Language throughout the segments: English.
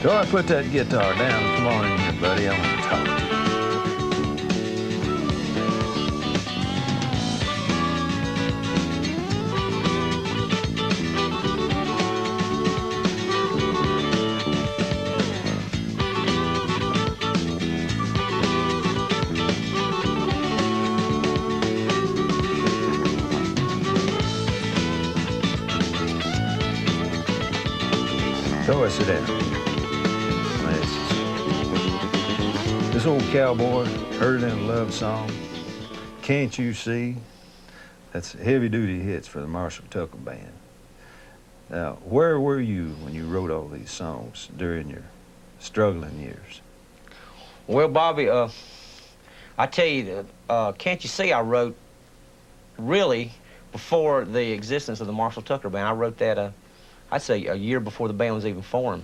Toy, put that guitar down. Come on in here, buddy. I want to talk to you. Toy, sit down. This old cowboy heard it in a love song. Can't You See? That's heavy-duty hits for the Marshall Tucker Band. Now, where were you when you wrote all these songs during your struggling years? Well, Bobby, I tell you, Can't You See, I wrote really before the existence of the Marshall Tucker Band. I wrote that, I'd say, a year before the band was even formed.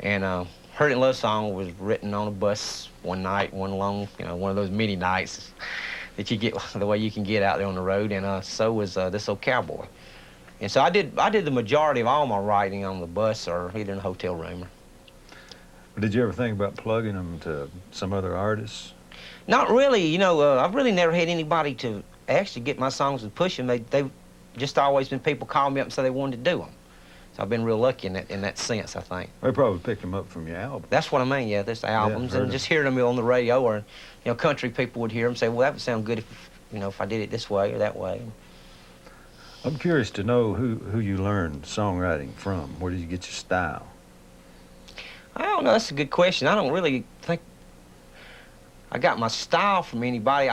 And Heard It in Love song was written on a bus one night, one of those many nights that you get, the way you can get out there on the road. And so was This Old Cowboy. And so I did the majority of all my writing on the bus or either in a hotel room. Did you ever think about plugging them to some other artists? Not really. You know, I've really never had anybody to actually get my songs and push them. They've just always been people calling me up and say they wanted to do them. So I've been real lucky in that sense, I think. They probably picked them up from your album. That's what I mean, yeah, there's albums. And just hearing them on the radio or, country people would hear them say, well, that would sound good if I did it this way or that way. I'm curious to know who you learned songwriting from. Where did you get your style? I don't know, that's a good question. I don't really think I got my style from anybody.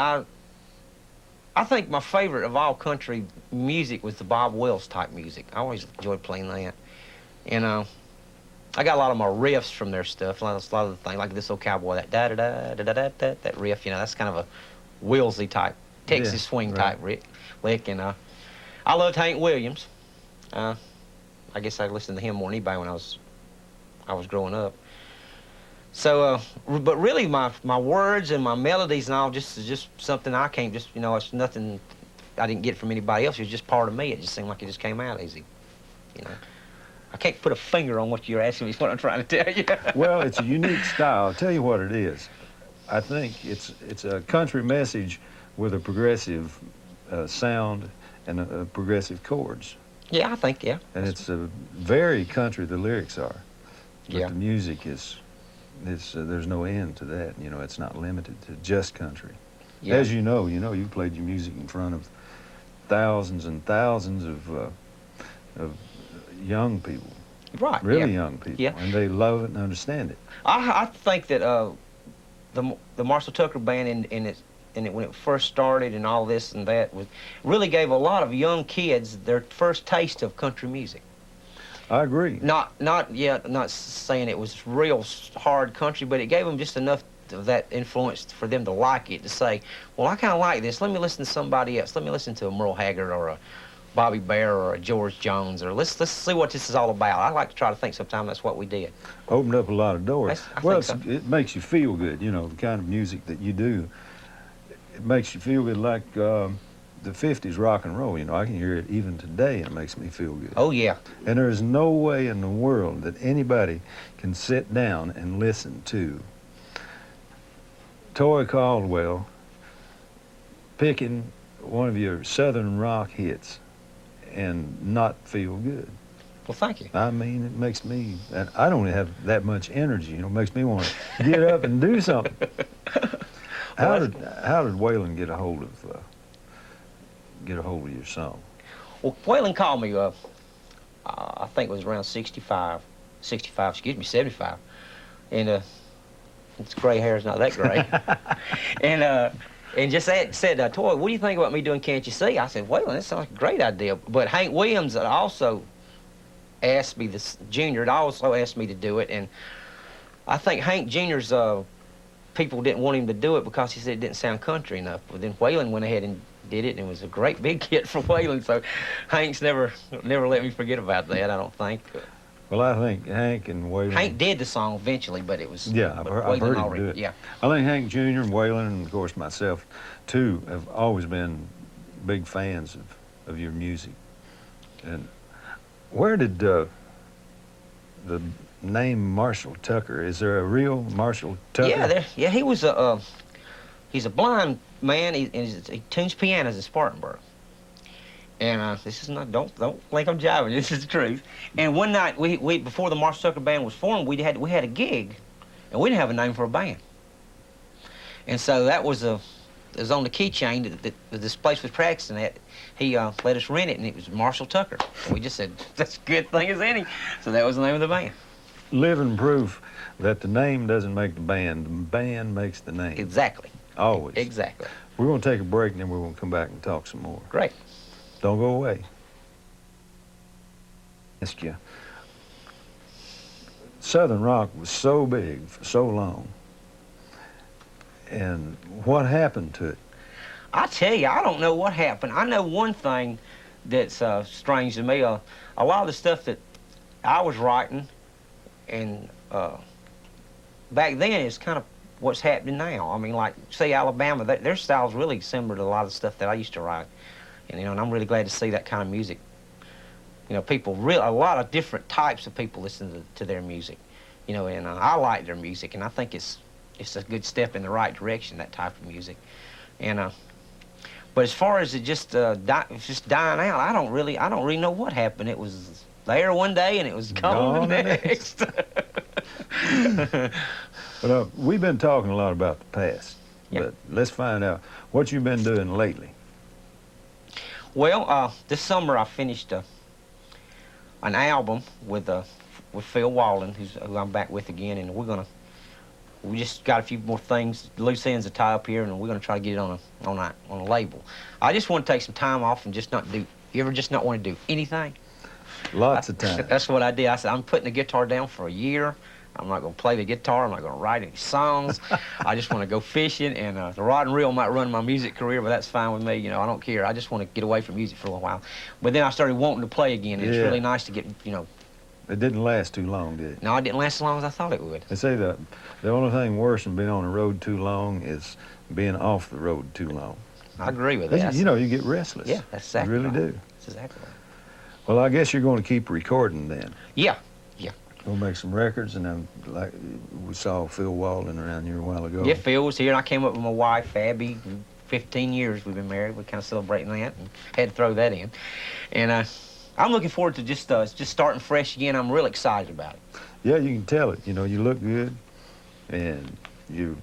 I think my favorite of all country music was the Bob Wills type music. I always enjoyed playing that. And I got a lot of my riffs from their stuff, a lot of the things, like This Old Cowboy, that da-da-da-da-da-da, that riff, that's kind of a Willsy type, Texas swing type lick. And I loved Hank Williams. I guess I listened to him more than anybody when I was growing up. So, but really my words and my melodies and all is just something I can't it's nothing I didn't get from anybody else. It was just part of me. It just seemed like it just came out easy, I can't put a finger on what you're asking me is what I'm trying to tell you. Well, it's a unique style. I'll tell you what it is. I think it's a country message with a progressive sound and progressive chords. Yeah, I think, yeah. And it's a very country, the lyrics are. But the music is... there's no end to that. It's not limited to just country. Yeah. As you know, you played your music in front of thousands and thousands of young people. Right. Really young people. Yeah. And they love it and understand it. I think that the Marshall Tucker Band when it first started and all this and that really gave a lot of young kids their first taste of country music. I agree. Not saying it was real hard country, but it gave them just enough of that influence for them to like it, to say, well, I kind of like this. Let me listen to somebody else. Let me listen to a Merle Haggard or a Bobby Bear or a George Jones, or let's see what this is all about. I like to try to think sometimes that's what we did. Opened up a lot of doors. Well, it makes you feel good, the kind of music that you do. It makes you feel good like the 50s rock and roll. I can hear it even today and it makes me feel good. Oh, yeah. And there's no way in the world that anybody can sit down and listen to Toy Caldwell picking one of your Southern rock hits and not feel good. Well, thank you. I mean, it makes me, and I don't have that much energy, it makes me want to get up and do something. How did Waylon get a hold of your song? Well, Waylon called me, I think it was around 75, 75. And it's gray hair is not that gray. and just said, Toy, what do you think about me doing Can't You See? I said, Waylon, that sounds like a great idea. But Hank Williams also asked me, this Junior had also asked me to do it. And I think Hank Jr.'s people didn't want him to do it because he said it didn't sound country enough. But then Waylon went ahead and did it, and it was a great big hit for Waylon. So Hank's never let me forget about that, I don't think. Well, I think Hank and Waylon... Hank did the song eventually, but it was... Yeah, I've heard him do it. Yeah. I think Hank Jr. and Waylon, and of course myself, too, have always been big fans of your music. And where did the name Marshall Tucker. Is there a real Marshall Tucker? Yeah, he's a blind man. He tunes pianos in Spartanburg. And this is not, don't think I'm jiving. This is the truth. And one night, we before the Marshall Tucker Band was formed, we had a gig, and we didn't have a name for a band. And so that was it was on the keychain that this place was practicing at. He let us rent it, and it was Marshall Tucker. And we just said, that's a good thing as any. So that was the name of the band. Living proof that the name doesn't make the band makes the name. Exactly. Always. Exactly. We're going to take a break, and then we're going to come back and talk some more. Great. Don't go away. Ask you. Southern rock was so big for so long. And what happened to it? I tell you, I don't know what happened. I know one thing that's strange to me. A lot of the stuff that I was writing and back then is kind of what's happening now. I mean, like, say, Alabama, their style's really similar to a lot of the stuff that I used to write. And, and I'm really glad to see that kind of music. A lot of different types of people listen to their music. And I like their music, and I think it's a good step in the right direction, that type of music. And but as far as it just dying out, I don't really know what happened. It was there one day, and it was gone the next. Well, we've been talking a lot about the past, Yep. but let's find out what you've been doing lately. Well, this summer I finished an album with Phil Walden, who I'm back with again, and we just got a few more things, loose ends to tie up here, and we're gonna try to get it on a label. I just want to take some time off and just not do. You ever just not want to do anything? Lots of time. That's what I did. I said, I'm putting the guitar down for a year. I'm not going to play the guitar. I'm not going to write any songs. I just want to go fishing, and the rod and reel might run my music career, but that's fine with me. I don't care. I just want to get away from music for a little while. But then I started wanting to play again, and it's really nice to get, It didn't last too long, did it? No, it didn't last as long as I thought it would. They say the only thing worse than being on the road too long is being off the road too long. I agree with that. You get restless. Yeah, that's exactly You really right. do. That's exactly right. Well, I guess you're going to keep recording then. Yeah. We'll make some records, and then, like we saw Phil Walden around here a while ago. Yeah, Phil was here, and I came up with my wife, Abby. 15 years we've been married. We're kind of celebrating that, and had to throw that in. And I'm looking forward to just starting fresh again. I'm real excited about it. Yeah, you can tell it. You look good, and you're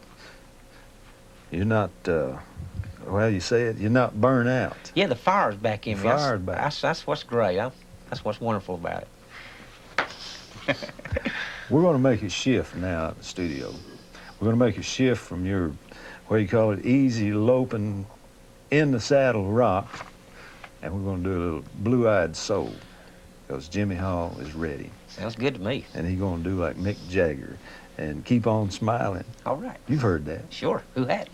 not. You say it. You're not burnt out. Yeah, the fire's back in me. Fire's back. That's what's great. That's what's wonderful about it. We're going to make a shift now at the studio. We're going to make a shift from your, what do you call it, easy loping in the saddle rock, and we're going to do a little blue-eyed soul, because Jimmy Hall is ready. Sounds good to me. And he's going to do like Mick Jagger and keep on smiling. All right. You've heard that. Sure. Who hadn't?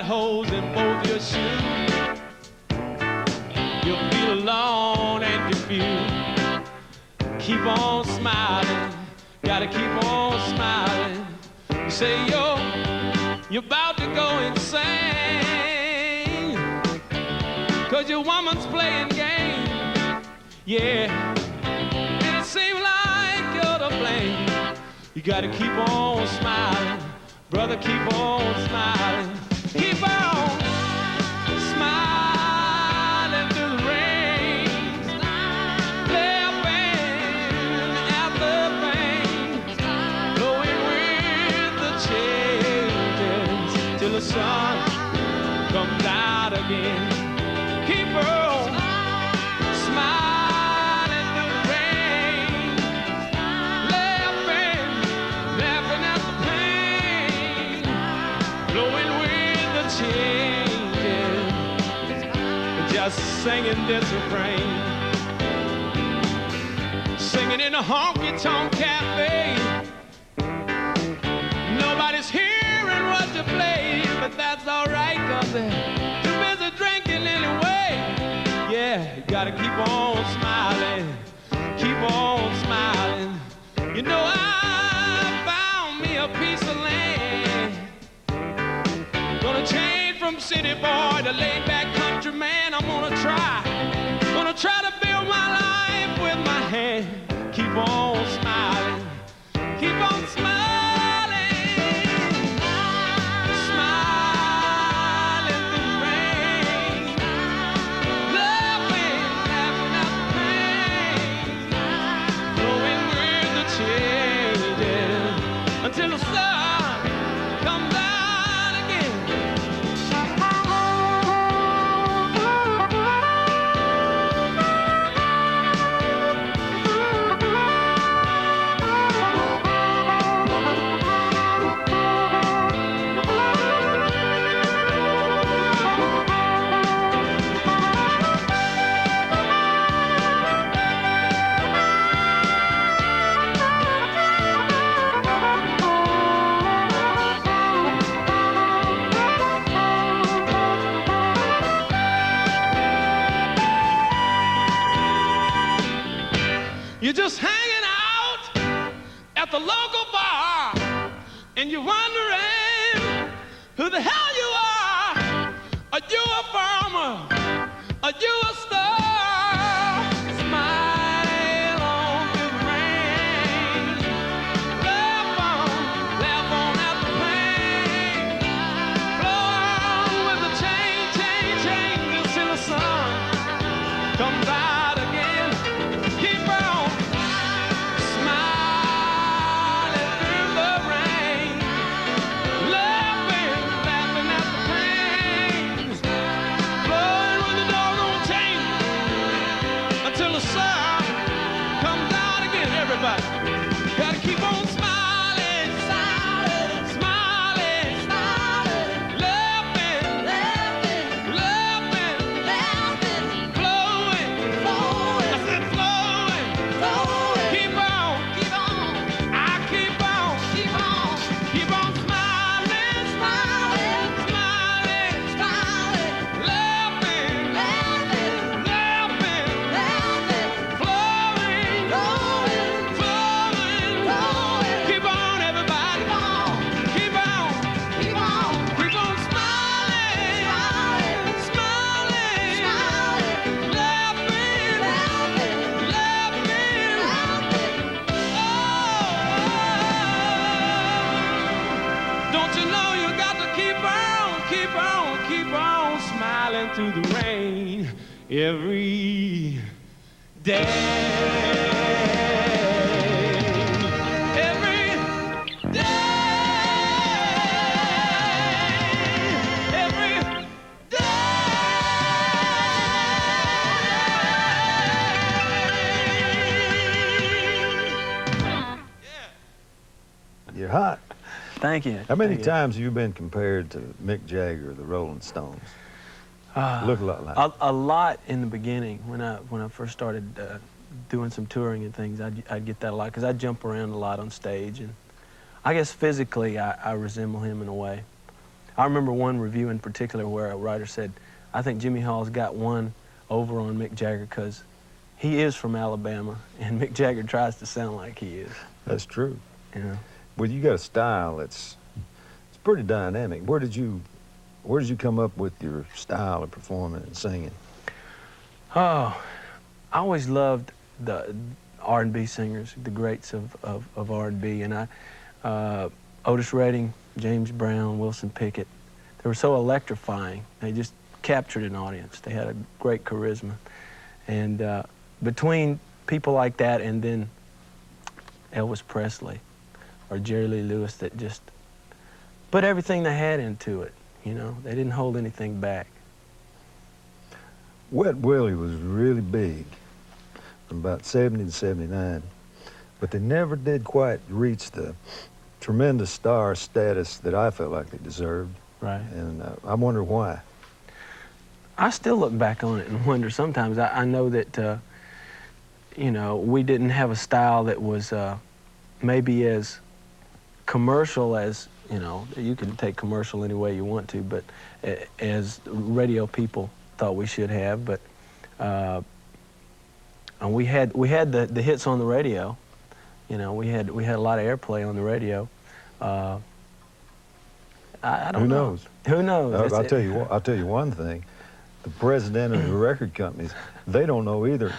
Holes in both your shoes. You feel alone and confused. Keep on smiling, gotta keep on smiling. You say you're about to go insane, 'cause your woman's playing games. Yeah, and it seems like you're to blame. You gotta keep on smiling, brother, keep on smiling. Keep on smiling through the rain, laughing at the pain, blowing with the changes till the sun comes out again. Keep on smiling through the rain, laughing at the pain, blowing changes, just singing this refrain, singing in a honky-tonk cafe. Nobody's hearing what you play, but that's all right, 'cause they're too busy drinking anyway. Yeah, you gotta keep on smiling, keep on smiling. You know I found me a piece of land. Gonna change from city boy to laid back country man. I'm gonna try to build my life with my hand. Keep on smiling, keep on smiling, smiling through the rain, laughing, laughing at the pain, flowing with the changes until the sun comes out again. You're just hanging out at the local bar, and you're wondering who the hell you are. Are you a farmer? Are you a star? Smile on through the rain, laugh on at the pain, flow on with the change until the sun comes out again. Keep on smiling through the rain, laughing at the pain, flowing with the doggone change until the sun comes out again. Everybody gotta keep on smiling, smiling, smiling, laughing, flowing, I said flowing. Keep on, I keep on smiling, smiling, laughing, flowing, keep on, everybody, keep on smiling, don't you know you got to keep on smiling through the rain every day. Every day. Every day. You're hot. Thank you. How many Thank you. times have you been compared to Mick Jagger or the Rolling Stones? Look a lot like. A lot in the beginning when I first started doing some touring and things. I'd get that a lot because I jump around a lot on stage, and I guess physically I resemble him in a way. I remember one review in particular where a writer said, "I think Jimmy Hall's got one over on Mick Jagger because he is from Alabama, and Mick Jagger tries to sound like he is." That's true. You know. Well, you got a style that's pretty dynamic. Where did you come up with your style of performing and singing? Oh, I always loved the R&B singers, the greats of R&B, and Otis Redding, James Brown, Wilson Pickett. They were so electrifying. They just captured an audience. They had a great charisma. And between people like that and then Elvis Presley or Jerry Lee Lewis, that just put everything they had into it, you know? They didn't hold anything back. Wet Willie was really big from about 70 to 79, but they never did quite reach the tremendous star status that I felt like they deserved. Right. And I wonder why. I still look back on it and wonder sometimes. I know that, you know, we didn't have a style that was maybe as commercial as, you know, you can take commercial any way you want to, but as radio people thought we should have. But and we had the hits on the radio, You know, we had a lot of airplay on the radio. I don't Who know. knows? Who knows? I'll tell you what. I'll tell you one thing. The president of the record companies, they don't know either,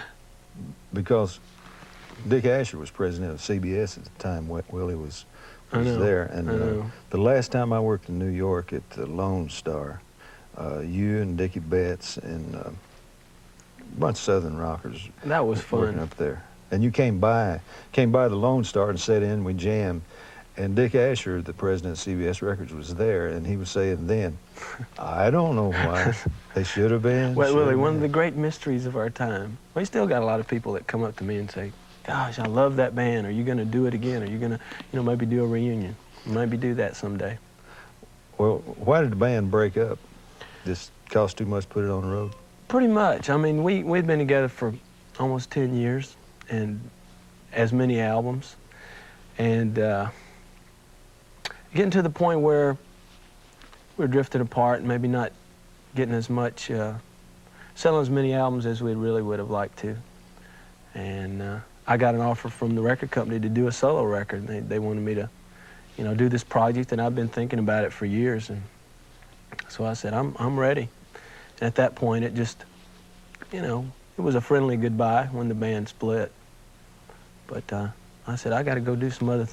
because Dick Asher was president of CBS at the time Willie was there. And the last time I worked in New York at the Lone Star, you and Dickie Betts and a bunch of Southern rockers. That was fun. Working up there. And you came by the Lone Star and sat in, we jammed. And Dick Asher, the president of CBS Records, was there, and he was saying then, I don't know why. They should have been. Well, Willie, one of the great mysteries of our time, we still got a lot of people that come up to me and say, gosh, I love that band. Are you going to do it again? Are you going to, maybe do a reunion? Maybe do that someday. Well, why did the band break up? Just cost too much to put it on the road? Pretty much. I mean, we'd been together for almost 10 years, and as many albums. And getting to the point where we're drifting apart and maybe not getting as much, selling as many albums as we really would have liked to. And I got an offer from the record company to do a solo record. They wanted me to, do this project, and I've been thinking about it for years. And so I said, I'm ready. And at that point, it just, it was a friendly goodbye when the band split. But I said, I got to go do some other things.